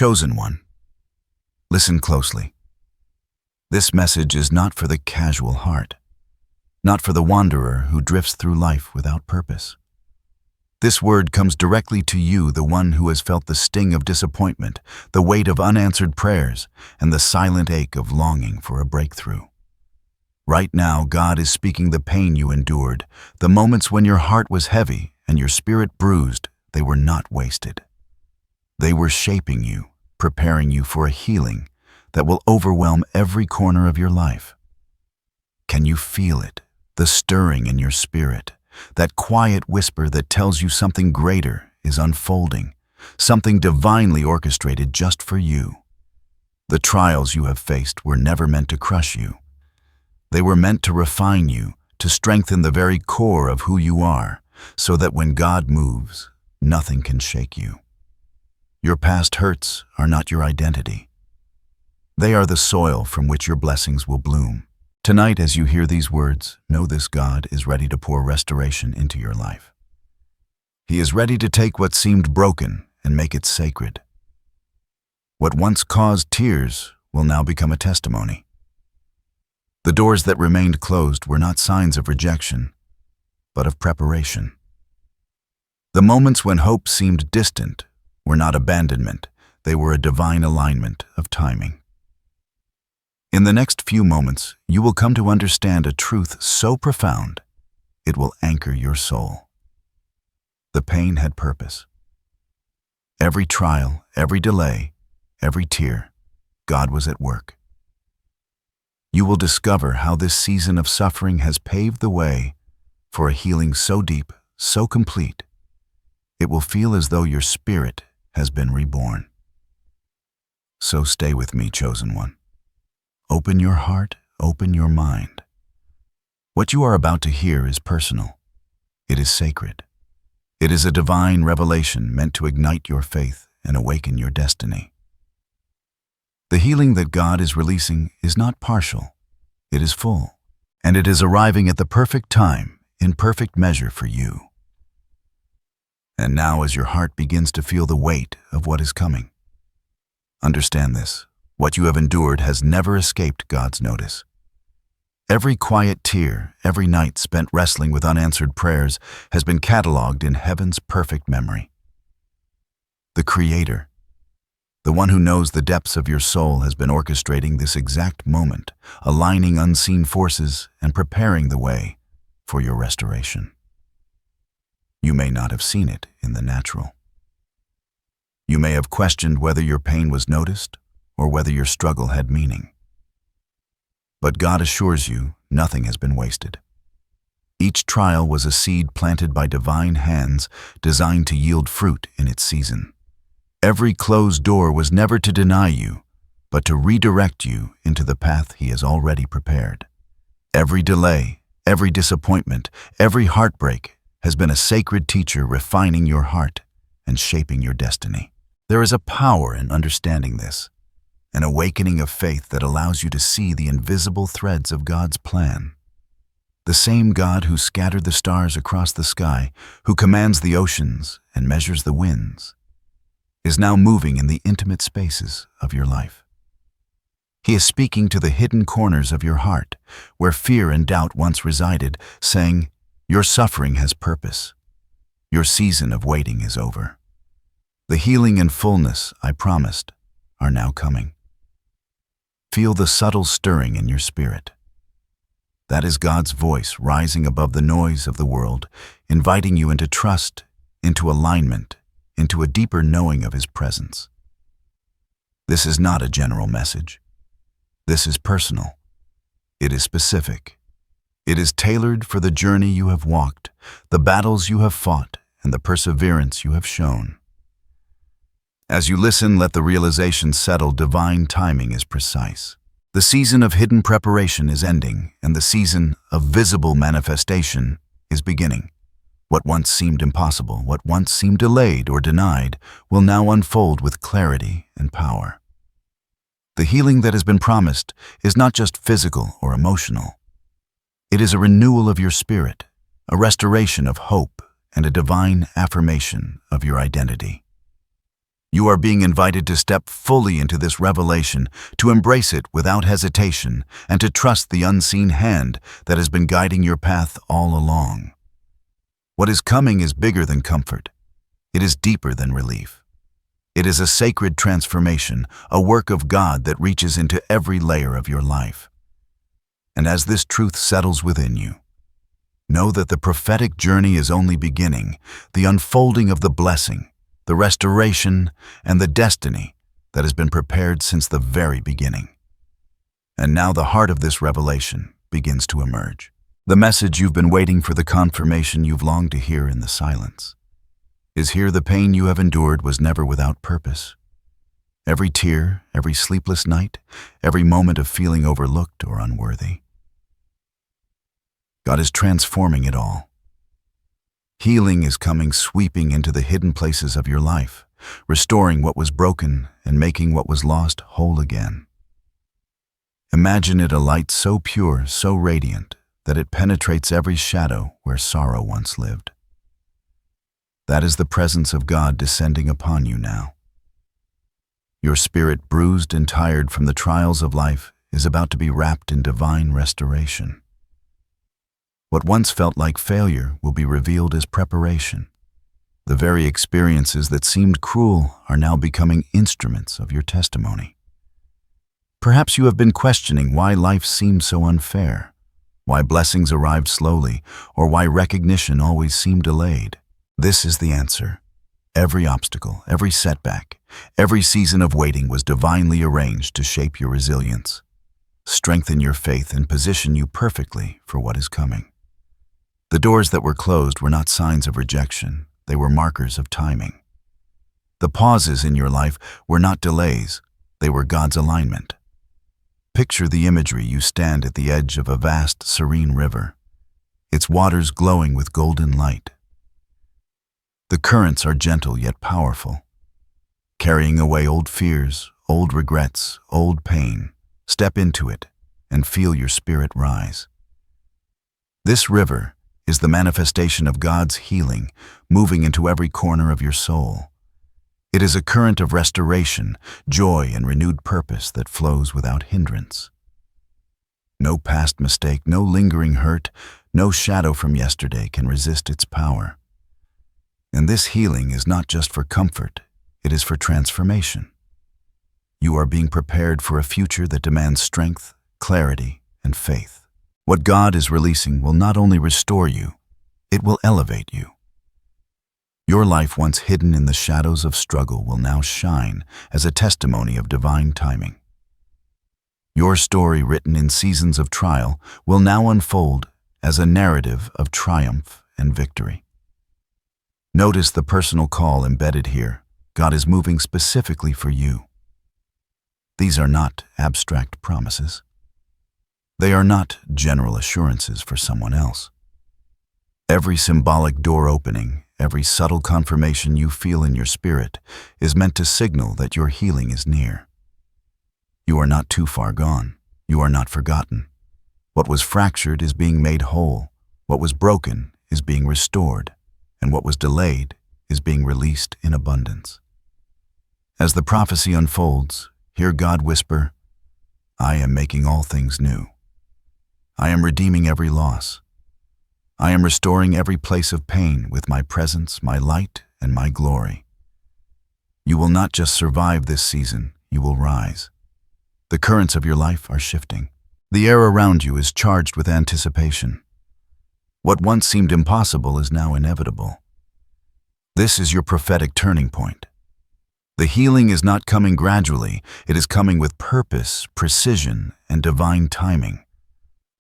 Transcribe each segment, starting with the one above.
Chosen one, listen closely. This message is not for the casual heart, not for the wanderer who drifts through life without purpose. This word comes directly to you, the one who has felt the sting of disappointment, the weight of unanswered prayers, and the silent ache of longing for a breakthrough. Right now, God is speaking the pain you endured, the moments when your heart was heavy and your spirit bruised. They were not wasted. They were shaping you, preparing you for a healing that will overwhelm every corner of your life. Can you feel it, the stirring in your spirit, that quiet whisper that tells you something greater is unfolding, something divinely orchestrated just for you? The trials you have faced were never meant to crush you. They were meant to refine you, to strengthen the very core of who you are, so that when God moves, nothing can shake you. Your past hurts are not your identity. They are the soil from which your blessings will bloom. Tonight, as you hear these words, know this: God is ready to pour restoration into your life. He is ready to take what seemed broken and make it sacred. What once caused tears will now become a testimony. The doors that remained closed were not signs of rejection, but of preparation. The moments when hope seemed distant were not abandonment, they were a divine alignment of timing. In the next few moments, you will come to understand a truth so profound, it will anchor your soul. The pain had purpose. Every trial, every delay, every tear, God was at work. You will discover how this season of suffering has paved the way for a healing so deep, so complete, it will feel as though your spirit has been reborn. So stay with me, chosen one. Open your heart, open your mind. What you are about to hear is personal. It is sacred. It is a divine revelation meant to ignite your faith and awaken your destiny. The healing that God is releasing is not partial. It is full, and it is arriving at the perfect time, in perfect measure for you. And now, as your heart begins to feel the weight of what is coming, understand this: what you have endured has never escaped God's notice. Every quiet tear, every night spent wrestling with unanswered prayers has been cataloged in heaven's perfect memory. The Creator, the one who knows the depths of your soul, has been orchestrating this exact moment, aligning unseen forces and preparing the way for your restoration. You may not have seen it in the natural. You may have questioned whether your pain was noticed or whether your struggle had meaning. But God assures you nothing has been wasted. Each trial was a seed planted by divine hands designed to yield fruit in its season. Every closed door was never to deny you, but to redirect you into the path He has already prepared. Every delay, every disappointment, every heartbreak has been a sacred teacher refining your heart and shaping your destiny. There is a power in understanding this, an awakening of faith that allows you to see the invisible threads of God's plan. The same God who scattered the stars across the sky, who commands the oceans and measures the winds, is now moving in the intimate spaces of your life. He is speaking to the hidden corners of your heart, where fear and doubt once resided, saying, "Your suffering has purpose. Your season of waiting is over. The healing and fullness I promised are now coming." Feel the subtle stirring in your spirit. That is God's voice rising above the noise of the world, inviting you into trust, into alignment, into a deeper knowing of His presence. This is not a general message. This is personal. It is specific. It is tailored for the journey you have walked, the battles you have fought, and the perseverance you have shown. As you listen, let the realization settle: divine timing is precise. The season of hidden preparation is ending, and the season of visible manifestation is beginning. What once seemed impossible, what once seemed delayed or denied, will now unfold with clarity and power. The healing that has been promised is not just physical or emotional. It is a renewal of your spirit, a restoration of hope, and a divine affirmation of your identity. You are being invited to step fully into this revelation, to embrace it without hesitation, and to trust the unseen hand that has been guiding your path all along. What is coming is bigger than comfort. It is deeper than relief. It is a sacred transformation, a work of God that reaches into every layer of your life. And as this truth settles within you, know that the prophetic journey is only beginning, the unfolding of the blessing, the restoration, and the destiny that has been prepared since the very beginning. And now the heart of this revelation begins to emerge. The message you've been waiting for, the confirmation you've longed to hear in the silence, is here. The pain you have endured was never without purpose. Every tear, every sleepless night, every moment of feeling overlooked or unworthy. God is transforming it all. Healing is coming sweeping into the hidden places of your life, restoring what was broken and making what was lost whole again. Imagine it a light so pure, so radiant, that it penetrates every shadow where sorrow once lived. That is the presence of God descending upon you now. Your spirit, bruised and tired from the trials of life, is about to be wrapped in divine restoration. What once felt like failure will be revealed as preparation. The very experiences that seemed cruel are now becoming instruments of your testimony. Perhaps you have been questioning why life seemed so unfair, why blessings arrived slowly, or why recognition always seemed delayed. This is the answer. Every obstacle, every setback, every season of waiting was divinely arranged to shape your resilience, strengthen your faith, and position you perfectly for what is coming. The doors that were closed were not signs of rejection, they were markers of timing. The pauses in your life were not delays, they were God's alignment. Picture the imagery. You stand at the edge of a vast, serene river, its waters glowing with golden light. The currents are gentle yet powerful, carrying away old fears, old regrets, old pain. Step into it and feel your spirit rise. This river is the manifestation of God's healing, moving into every corner of your soul. It is a current of restoration, joy, and renewed purpose that flows without hindrance. No past mistake, no lingering hurt, no shadow from yesterday can resist its power. And this healing is not just for comfort, it is for transformation. You are being prepared for a future that demands strength, clarity, and faith. What God is releasing will not only restore you, it will elevate you. Your life, once hidden in the shadows of struggle, will now shine as a testimony of divine timing. Your story, written in seasons of trial, will now unfold as a narrative of triumph and victory. Notice the personal call embedded here. God is moving specifically for you. These are not abstract promises. They are not general assurances for someone else. Every symbolic door opening, every subtle confirmation you feel in your spirit is meant to signal that your healing is near. You are not too far gone. You are not forgotten. What was fractured is being made whole. What was broken is being restored. And what was delayed is being released in abundance. As the prophecy unfolds, hear God whisper, "I am making all things new. I am redeeming every loss. I am restoring every place of pain with my presence, my light, and my glory. You will not just survive this season, you will rise. The currents of your life are shifting. The air around you is charged with anticipation. What once seemed impossible is now inevitable. This is your prophetic turning point. The healing is not coming gradually, it is coming with purpose, precision, and divine timing.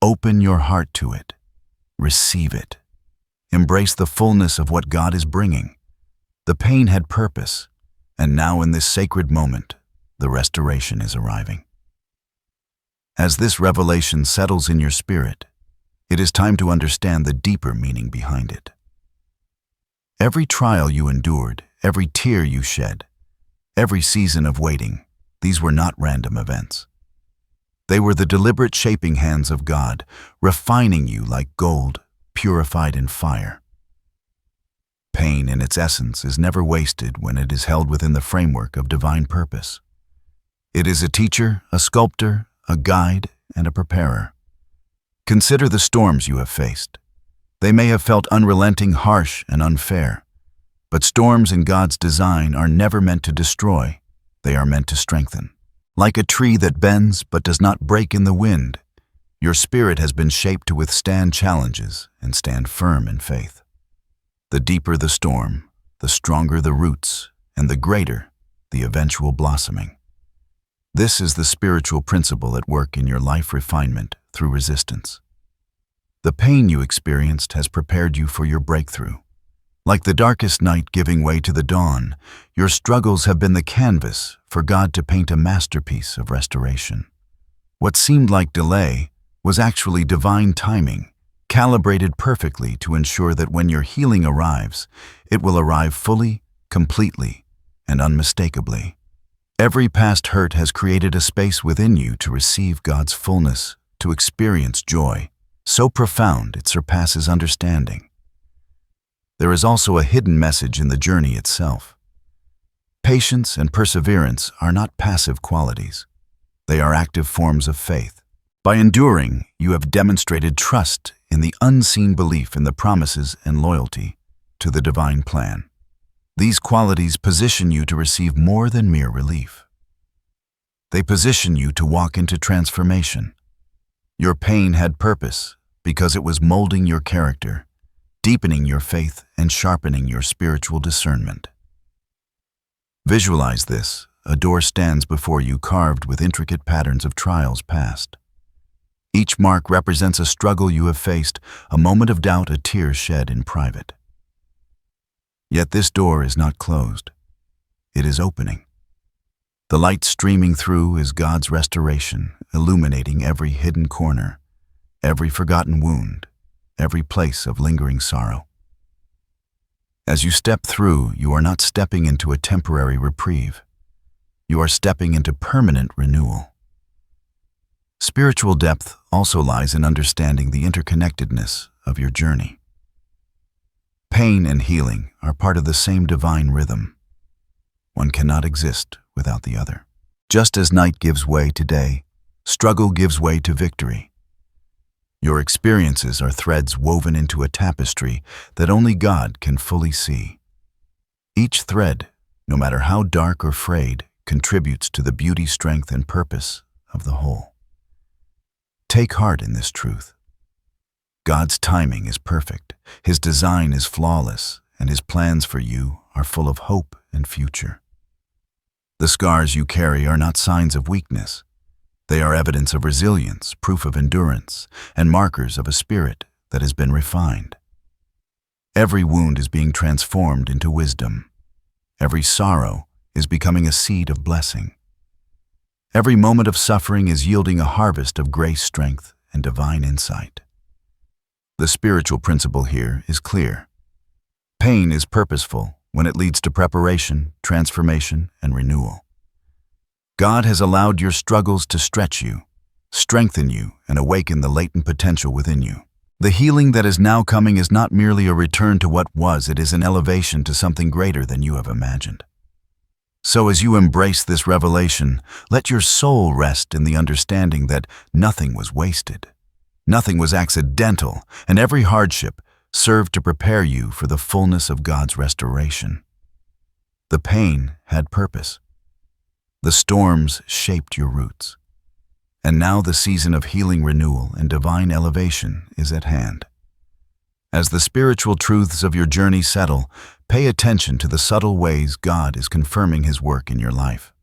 Open your heart to it. Receive it. Embrace the fullness of what God is bringing. The pain had purpose, and now in this sacred moment, the restoration is arriving. As this revelation settles in your spirit, it is time to understand the deeper meaning behind it. Every trial you endured, every tear you shed, every season of waiting, these were not random events. They were the deliberate shaping hands of God, refining you like gold, purified in fire. Pain in its essence is never wasted when it is held within the framework of divine purpose. It is a teacher, a sculptor, a guide, and a preparer. Consider the storms you have faced. They may have felt unrelenting, harsh, and unfair. But storms in God's design are never meant to destroy. They are meant to strengthen. Like a tree that bends but does not break in the wind, your spirit has been shaped to withstand challenges and stand firm in faith. The deeper the storm, the stronger the roots, and the greater the eventual blossoming. This is the spiritual principle at work in your life refinement through resistance. The pain you experienced has prepared you for your breakthrough. Like the darkest night giving way to the dawn, your struggles have been the canvas for God to paint a masterpiece of restoration. What seemed like delay was actually divine timing, calibrated perfectly to ensure that when your healing arrives, it will arrive fully, completely, and unmistakably. Every past hurt has created a space within you to receive God's fullness, to experience joy, so profound it surpasses understanding. There is also a hidden message in the journey itself. Patience and perseverance are not passive qualities. They are active forms of faith. By enduring, you have demonstrated trust in the unseen belief in the promises and loyalty to the divine plan. These qualities position you to receive more than mere relief. They position you to walk into transformation. Your pain had purpose because it was molding your character, deepening your faith, and sharpening your spiritual discernment. Visualize this. A door stands before you carved with intricate patterns of trials past. Each mark represents a struggle you have faced, a moment of doubt, a tear shed in private. Yet this door is not closed. It is opening. The light streaming through is God's restoration, illuminating every hidden corner, every forgotten wound, every place of lingering sorrow. As you step through, you are not stepping into a temporary reprieve. You are stepping into permanent renewal. Spiritual depth also lies in understanding the interconnectedness of your journey. Pain and healing are part of the same divine rhythm. One cannot exist without the other. Just as night gives way to day, struggle gives way to victory. Your experiences are threads woven into a tapestry that only God can fully see. Each thread, no matter how dark or frayed, contributes to the beauty, strength, and purpose of the whole. Take heart in this truth. God's timing is perfect, His design is flawless, and His plans for you are full of hope and future. The scars you carry are not signs of weakness. They are evidence of resilience, proof of endurance, and markers of a spirit that has been refined. Every wound is being transformed into wisdom. Every sorrow is becoming a seed of blessing. Every moment of suffering is yielding a harvest of grace, strength, and divine insight. The spiritual principle here is clear. Pain is purposeful when it leads to preparation, transformation, and renewal. God has allowed your struggles to stretch you, strengthen you, and awaken the latent potential within you. The healing that is now coming is not merely a return to what was, it is an elevation to something greater than you have imagined. So as you embrace this revelation, let your soul rest in the understanding that nothing was wasted, nothing was accidental, and every hardship served to prepare you for the fullness of God's restoration. The pain had purpose. The storms shaped your roots. And now the season of healing, renewal, and divine elevation is at hand. As the spiritual truths of your journey settle, pay attention to the subtle ways God is confirming His work in your life.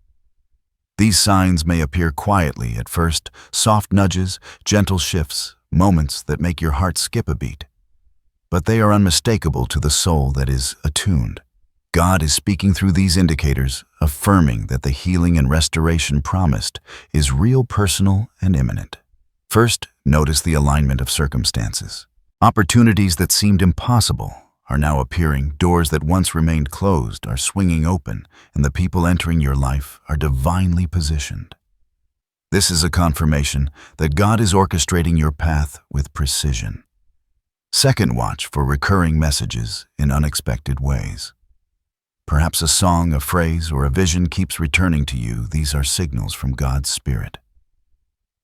These signs may appear quietly at first, soft nudges, gentle shifts, moments that make your heart skip a beat. But they are unmistakable to the soul that is attuned. God is speaking through these indicators, affirming that the healing and restoration promised is real, personal, and imminent. First, notice the alignment of circumstances. Opportunities that seemed impossible are now appearing, doors that once remained closed are swinging open, and the people entering your life are divinely positioned. This is a confirmation that God is orchestrating your path with precision. Second, watch for recurring messages in unexpected ways. Perhaps a song, a phrase, or a vision keeps returning to you. These are signals from God's Spirit.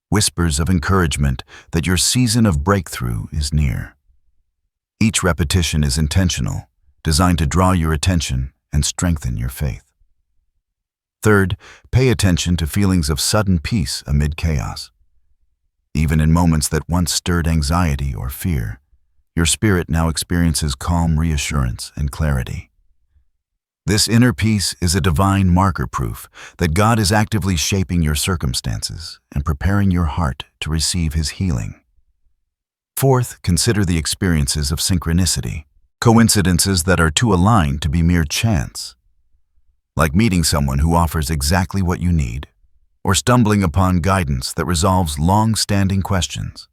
Whispers of encouragement that your season of breakthrough is near. Each repetition is intentional, designed to draw your attention and strengthen your faith. Third, pay attention to feelings of sudden peace amid chaos. Even in moments that once stirred anxiety or fear, your spirit now experiences calm reassurance and clarity. This inner peace is a divine marker proof that God is actively shaping your circumstances and preparing your heart to receive His healing. Fourth, consider the experiences of synchronicity, coincidences that are too aligned to be mere chance. Like meeting someone who offers exactly what you need, or stumbling upon guidance that resolves long-standing questions.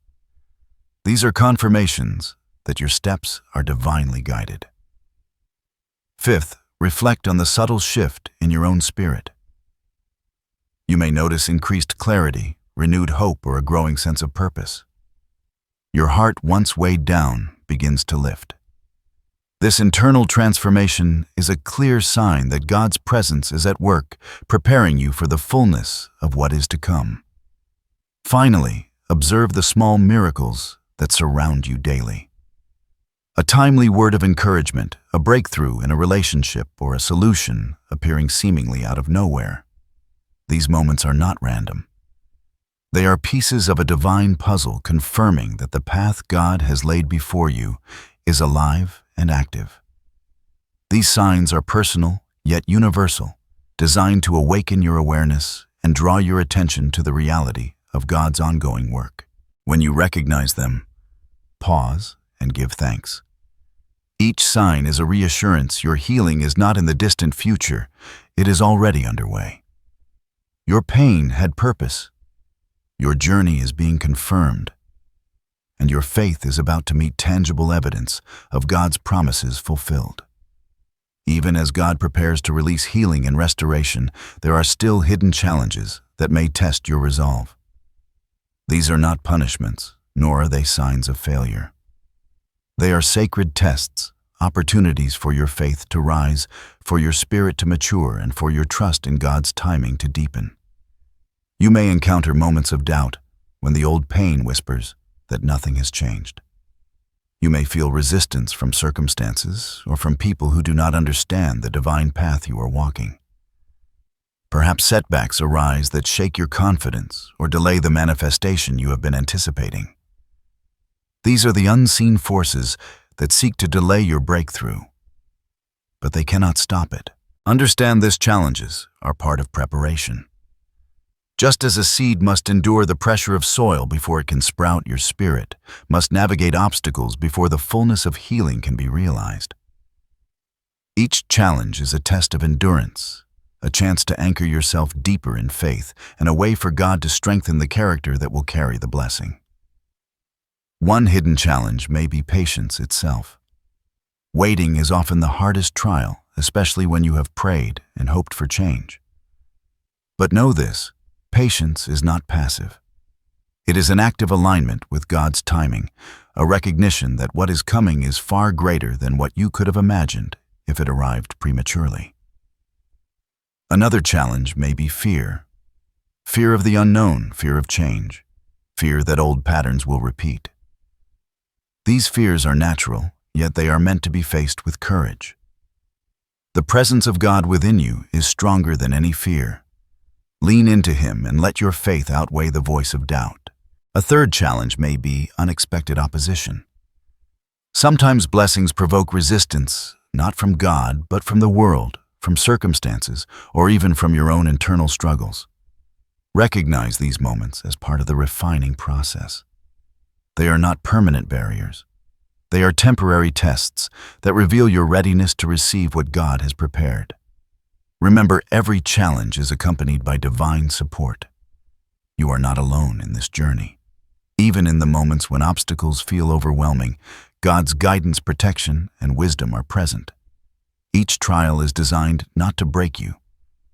These are confirmations that your steps are divinely guided. Fifth, reflect on the subtle shift in your own spirit. You may notice increased clarity, renewed hope, or a growing sense of purpose. Your heart, once weighed down, begins to lift. This internal transformation is a clear sign that God's presence is at work, preparing you for the fullness of what is to come. Finally, observe the small miracles that surround you daily. A timely word of encouragement, a breakthrough in a relationship, or a solution appearing seemingly out of nowhere. These moments are not random. They are pieces of a divine puzzle confirming that the path God has laid before you is alive and active. These signs are personal yet universal, designed to awaken your awareness and draw your attention to the reality of God's ongoing work. When you recognize them, pause and give thanks. Each sign is a reassurance your healing is not in the distant future, it is already underway. Your pain had purpose. Your journey is being confirmed, and your faith is about to meet tangible evidence of God's promises fulfilled. Even as God prepares to release healing and restoration, there are still hidden challenges that may test your resolve. These are not punishments, nor are they signs of failure. They are sacred tests, opportunities for your faith to rise, for your spirit to mature, and for your trust in God's timing to deepen. You may encounter moments of doubt when the old pain whispers that nothing has changed. You may feel resistance from circumstances or from people who do not understand the divine path you are walking. Perhaps setbacks arise that shake your confidence or delay the manifestation you have been anticipating. These are the unseen forces that seek to delay your breakthrough, but they cannot stop it. Understand these challenges are part of preparation. Just as a seed must endure the pressure of soil before it can sprout, your spirit must navigate obstacles before the fullness of healing can be realized. Each challenge is a test of endurance, a chance to anchor yourself deeper in faith, and a way for God to strengthen the character that will carry the blessing. One hidden challenge may be patience itself. Waiting is often the hardest trial, especially when you have prayed and hoped for change. But know this, patience is not passive. It is an active alignment with God's timing, a recognition that what is coming is far greater than what you could have imagined if it arrived prematurely. Another challenge may be fear. Fear of the unknown, fear of change, fear that old patterns will repeat. These fears are natural, yet they are meant to be faced with courage. The presence of God within you is stronger than any fear. Lean into Him and let your faith outweigh the voice of doubt. A third challenge may be unexpected opposition. Sometimes blessings provoke resistance, not from God, but from the world, from circumstances, or even from your own internal struggles. Recognize these moments as part of the refining process. They are not permanent barriers. They are temporary tests that reveal your readiness to receive what God has prepared. Remember, every challenge is accompanied by divine support. You are not alone in this journey. Even in the moments when obstacles feel overwhelming, God's guidance, protection, and wisdom are present. Each trial is designed not to break you,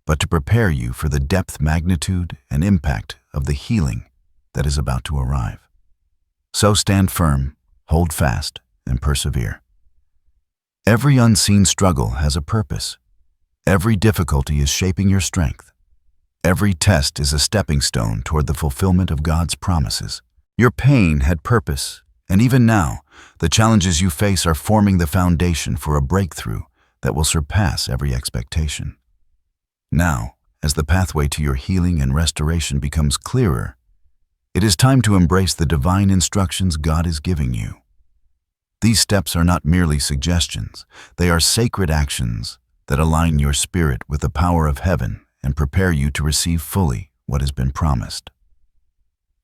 but to prepare you for the depth, magnitude, and impact of the healing that is about to arrive. So stand firm, hold fast, and persevere. Every unseen struggle has a purpose. Every difficulty is shaping your strength. Every test is a stepping stone toward the fulfillment of God's promises. Your pain had purpose, and even now, the challenges you face are forming the foundation for a breakthrough that will surpass every expectation. Now, as the pathway to your healing and restoration becomes clearer, it is time to embrace the divine instructions God is giving you. These steps are not merely suggestions, they are sacred actions that align your spirit with the power of heaven and prepare you to receive fully what has been promised.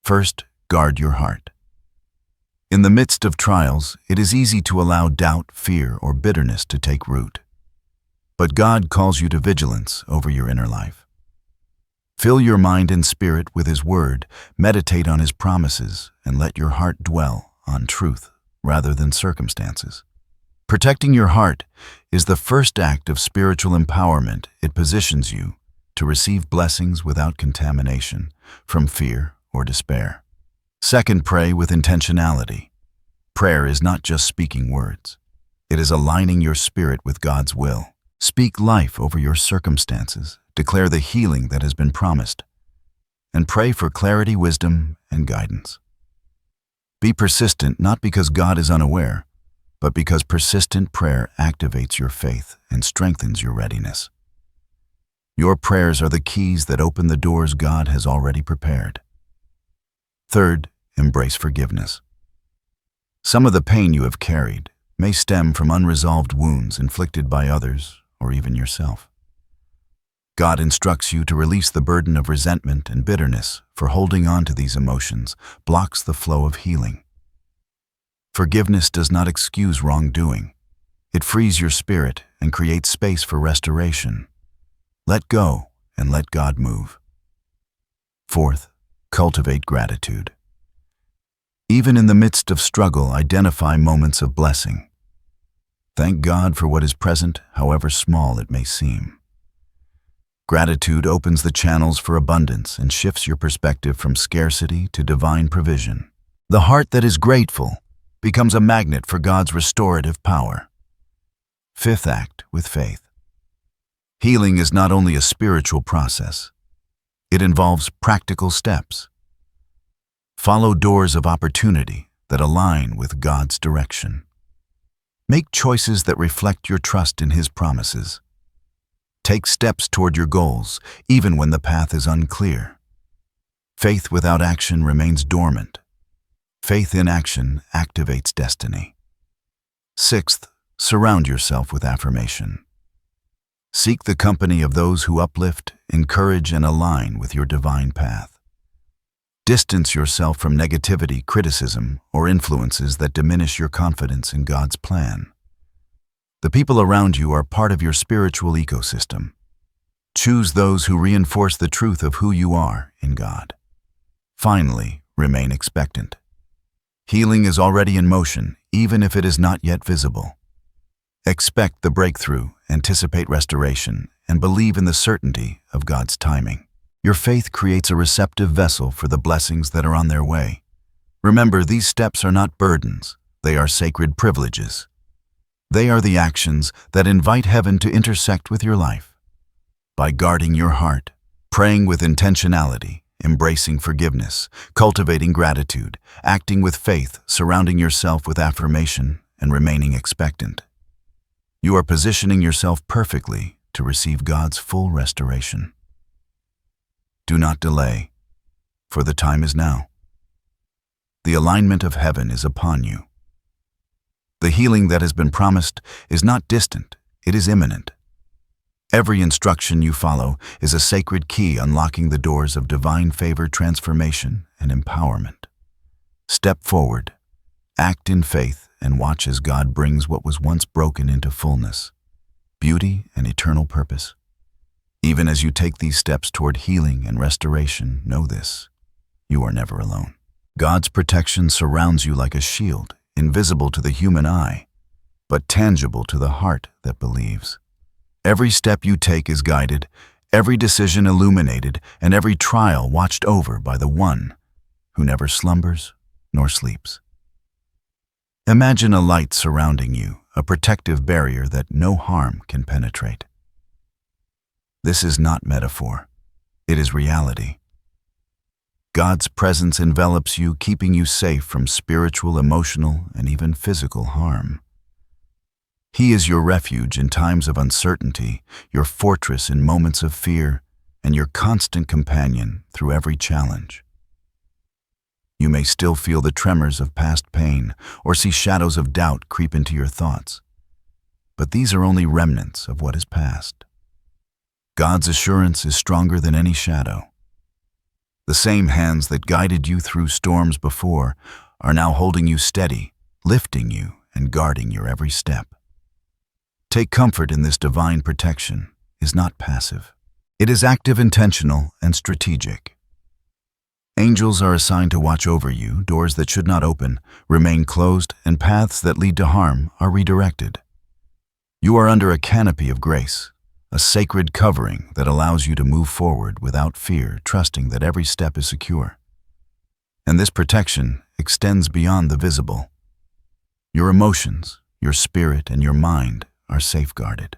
First, guard your heart. In the midst of trials, it is easy to allow doubt, fear, or bitterness to take root. But God calls you to vigilance over your inner life. Fill your mind and spirit with His Word, meditate on His promises, and let your heart dwell on truth rather than circumstances. Protecting your heart is the first act of spiritual empowerment. It positions you to receive blessings without contamination from fear or despair. Second, pray with intentionality. Prayer is not just speaking words. It is aligning your spirit with God's will. Speak life over your circumstances. Declare the healing that has been promised. And pray for clarity, wisdom, and guidance. Be persistent not because God is unaware, but because persistent prayer activates your faith and strengthens your readiness. Your prayers are the keys that open the doors God has already prepared. Third, embrace forgiveness. Some of the pain you have carried may stem from unresolved wounds inflicted by others or even yourself. God instructs you to release the burden of resentment and bitterness, for holding on to these emotions blocks the flow of healing. Forgiveness does not excuse wrongdoing. It frees your spirit and creates space for restoration. Let go and let God move. Fourth, cultivate gratitude. Even in the midst of struggle, identify moments of blessing. Thank God for what is present, however small it may seem. Gratitude opens the channels for abundance and shifts your perspective from scarcity to divine provision. The heart that is grateful becomes a magnet for God's restorative power. Fifth, act with faith. Healing is not only a spiritual process, it involves practical steps. Follow doors of opportunity that align with God's direction. Make choices that reflect your trust in His promises. Take steps toward your goals, even when the path is unclear. Faith without action remains dormant. Faith in action activates destiny. Sixth, surround yourself with affirmation. Seek the company of those who uplift, encourage, and align with your divine path. Distance yourself from negativity, criticism, or influences that diminish your confidence in God's plan. The people around you are part of your spiritual ecosystem. Choose those who reinforce the truth of who you are in God. Finally, remain expectant. Healing is already in motion, even if it is not yet visible. Expect the breakthrough, anticipate restoration, and believe in the certainty of God's timing. Your faith creates a receptive vessel for the blessings that are on their way. Remember, these steps are not burdens, they are sacred privileges. They are the actions that invite heaven to intersect with your life. By guarding your heart, praying with intentionality, embracing forgiveness, cultivating gratitude, acting with faith, surrounding yourself with affirmation, and remaining expectant, you are positioning yourself perfectly to receive God's full restoration. Do not delay, for the time is now. The alignment of heaven is upon you. The healing that has been promised is not distant, it is imminent. Every instruction you follow is a sacred key unlocking the doors of divine favor, transformation, and empowerment. Step forward, act in faith, and watch as God brings what was once broken into fullness, beauty, and eternal purpose. Even as you take these steps toward healing and restoration, know this: you are never alone. God's protection surrounds you like a shield, invisible to the human eye, but tangible to the heart that believes. Every step you take is guided, every decision illuminated, and every trial watched over by the One who never slumbers nor sleeps. Imagine a light surrounding you, a protective barrier that no harm can penetrate. This is not metaphor. It is reality. God's presence envelops you, keeping you safe from spiritual, emotional, and even physical harm. He is your refuge in times of uncertainty, your fortress in moments of fear, and your constant companion through every challenge. You may still feel the tremors of past pain or see shadows of doubt creep into your thoughts, but these are only remnants of what is past. God's assurance is stronger than any shadow. The same hands that guided you through storms before are now holding you steady, lifting you, and guarding your every step. Take comfort in this divine protection is not passive. It is active, intentional, and strategic. Angels are assigned to watch over you. Doors that should not open remain closed, and paths that lead to harm are redirected. You are under a canopy of grace, a sacred covering that allows you to move forward without fear, trusting that every step is secure. And this protection extends beyond the visible. Your emotions, your spirit, and your mind are safeguarded.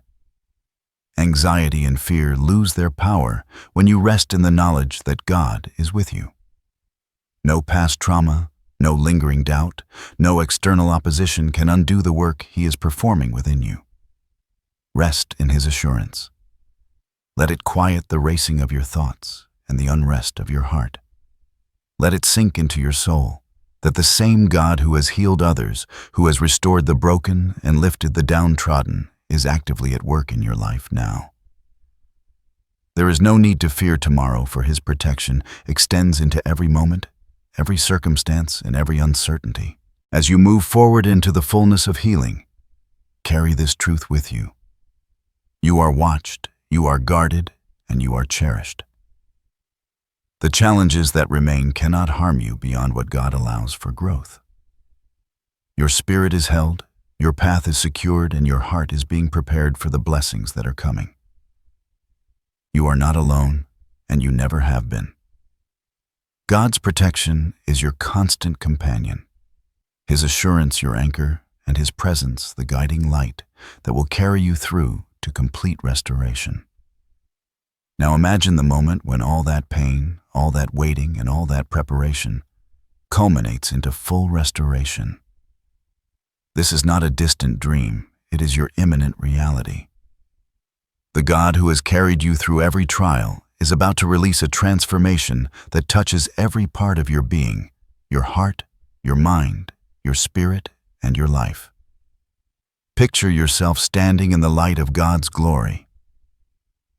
Anxiety and fear lose their power when you rest in the knowledge that God is with you. No past trauma, no lingering doubt, no external opposition can undo the work He is performing within you. Rest in His assurance. Let it quiet the racing of your thoughts and the unrest of your heart. Let it sink into your soul that the same God who has healed others, who has restored the broken and lifted the downtrodden, is actively at work in your life now. There is no need to fear tomorrow, for His protection extends into every moment, every circumstance, and every uncertainty. As you move forward into the fullness of healing, carry this truth with you. You are watched, you are guarded, and you are cherished. The challenges that remain cannot harm you beyond what God allows for growth. Your spirit is held, your path is secured, and your heart is being prepared for the blessings that are coming. You are not alone, and you never have been. God's protection is your constant companion, His assurance your anchor, and His presence the guiding light that will carry you through to complete restoration. Now imagine the moment when all that pain, all that waiting, and all that preparation culminates into full restoration. This is not a distant dream, it is your imminent reality. The God who has carried you through every trial is about to release a transformation that touches every part of your being, your heart, your mind, your spirit, and your life. Picture yourself standing in the light of God's glory.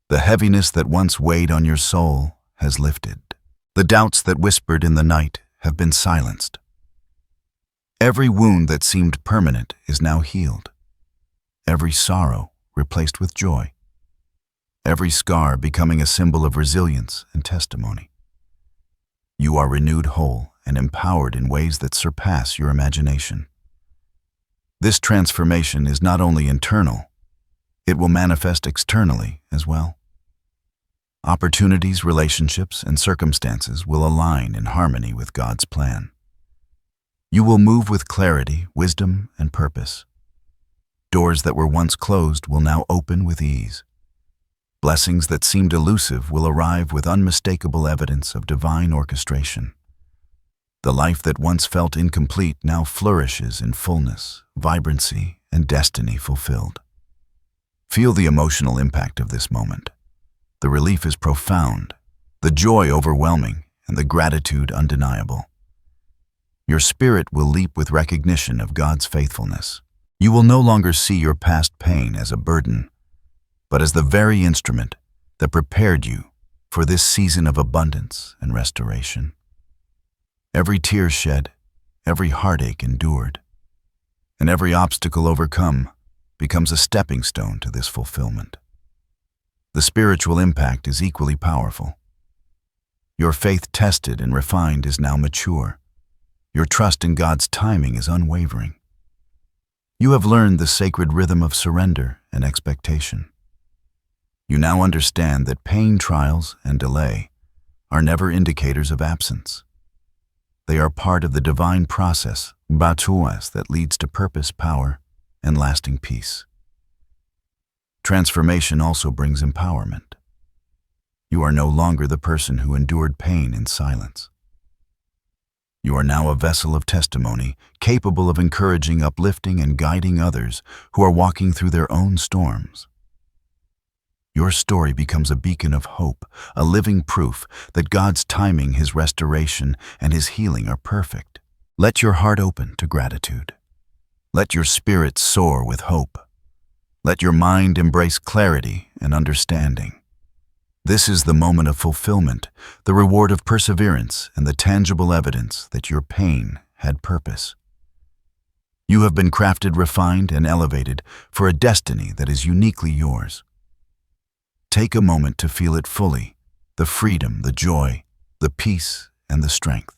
The heaviness that once weighed on your soul has lifted. The doubts that whispered in the night have been silenced. Every wound that seemed permanent is now healed. Every sorrow replaced with joy. Every scar becoming a symbol of resilience and testimony. You are renewed whole and empowered in ways that surpass your imagination. This transformation is not only internal, it will manifest externally as well. Opportunities, relationships, and circumstances will align in harmony with God's plan. You will move with clarity, wisdom, and purpose. Doors that were once closed will now open with ease. Blessings that seemed elusive will arrive with unmistakable evidence of divine orchestration. The life that once felt incomplete now flourishes in fullness, vibrancy, and destiny fulfilled. Feel the emotional impact of this moment. The relief is profound, the joy overwhelming, and the gratitude undeniable. Your spirit will leap with recognition of God's faithfulness. You will no longer see your past pain as a burden, but as the very instrument that prepared you for this season of abundance and restoration. Every tear shed, every heartache endured, and every obstacle overcome becomes a stepping stone to this fulfillment. The spiritual impact is equally powerful. Your faith, tested and refined, is now mature. Your trust in God's timing is unwavering. You have learned the sacred rhythm of surrender and expectation. You now understand that pain, trials, and delay are never indicators of absence. They are part of the divine process, that leads to purpose, power, and lasting peace. Transformation also brings empowerment. You are no longer the person who endured pain in silence. You are now a vessel of testimony, capable of encouraging, uplifting, and guiding others who are walking through their own storms. Your story becomes a beacon of hope, a living proof that God's timing, His restoration, and His healing are perfect. Let your heart open to gratitude. Let your spirit soar with hope. Let your mind embrace clarity and understanding. This is the moment of fulfillment, the reward of perseverance, and the tangible evidence that your pain had purpose. You have been crafted, refined, and elevated for a destiny that is uniquely yours. Take a moment to feel it fully, the freedom, the joy, the peace, and the strength.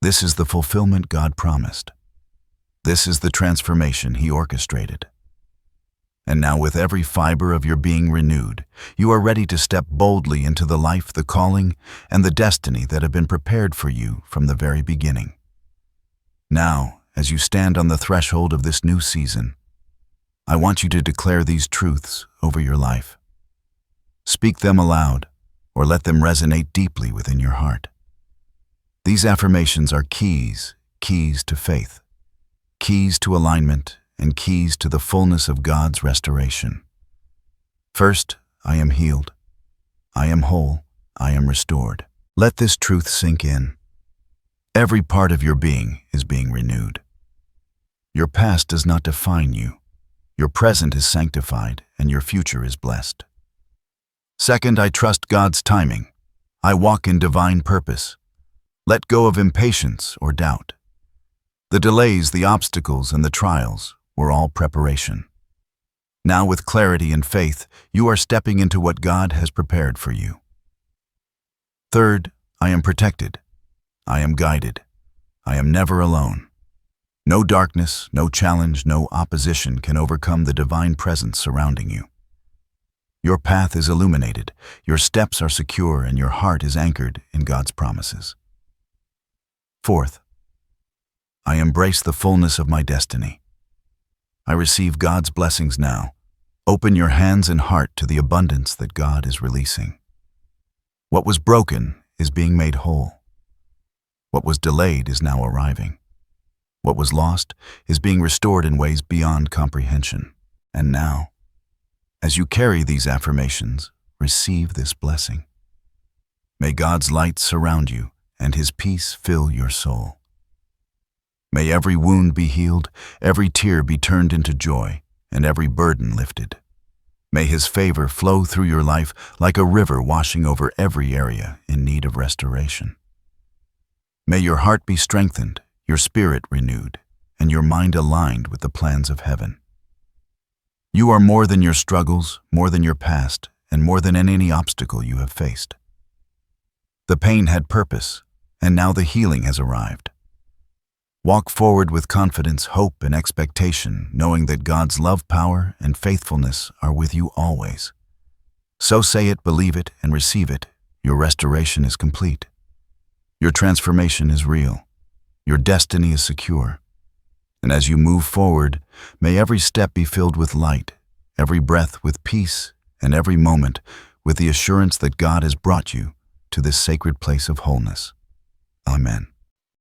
This is the fulfillment God promised. This is the transformation He orchestrated. And now, with every fiber of your being renewed, you are ready to step boldly into the life, the calling, and the destiny that have been prepared for you from the very beginning. Now, as you stand on the threshold of this new season, I want you to declare these truths over your life. Speak them aloud, or let them resonate deeply within your heart. These affirmations are keys to faith, keys to alignment, and keys to the fullness of God's restoration. First, I am healed. I am whole. I am restored. Let this truth sink in. Every part of your being is being renewed. Your past does not define you. Your present is sanctified, and your future is blessed. Second, I trust God's timing. I walk in divine purpose. Let go of impatience or doubt. The delays, the obstacles, and the trials were all preparation. Now, with clarity and faith, you are stepping into what God has prepared for you. Third, I am protected. I am guided. I am never alone. No darkness, no challenge, no opposition can overcome the divine presence surrounding you. Your path is illuminated, your steps are secure, and your heart is anchored in God's promises. Fourth, I embrace the fullness of my destiny. I receive God's blessings now. Open your hands and heart to the abundance that God is releasing. What was broken is being made whole. What was delayed is now arriving. What was lost is being restored in ways beyond comprehension. And now, as you carry these affirmations, receive this blessing. May God's light surround you and His peace fill your soul. May every wound be healed, every tear be turned into joy, and every burden lifted. May His favor flow through your life like a river washing over every area in need of restoration. May your heart be strengthened, your spirit renewed, and your mind aligned with the plans of heaven. You are more than your struggles, more than your past, and more than any obstacle you have faced. The pain had purpose, and now the healing has arrived. Walk forward with confidence, hope, and expectation, knowing that God's love, power, and faithfulness are with you always. So say it, believe it, and receive it. Your restoration is complete. Your transformation is real. Your destiny is secure. And as you move forward, may every step be filled with light, every breath with peace, and every moment with the assurance that God has brought you to this sacred place of wholeness. Amen.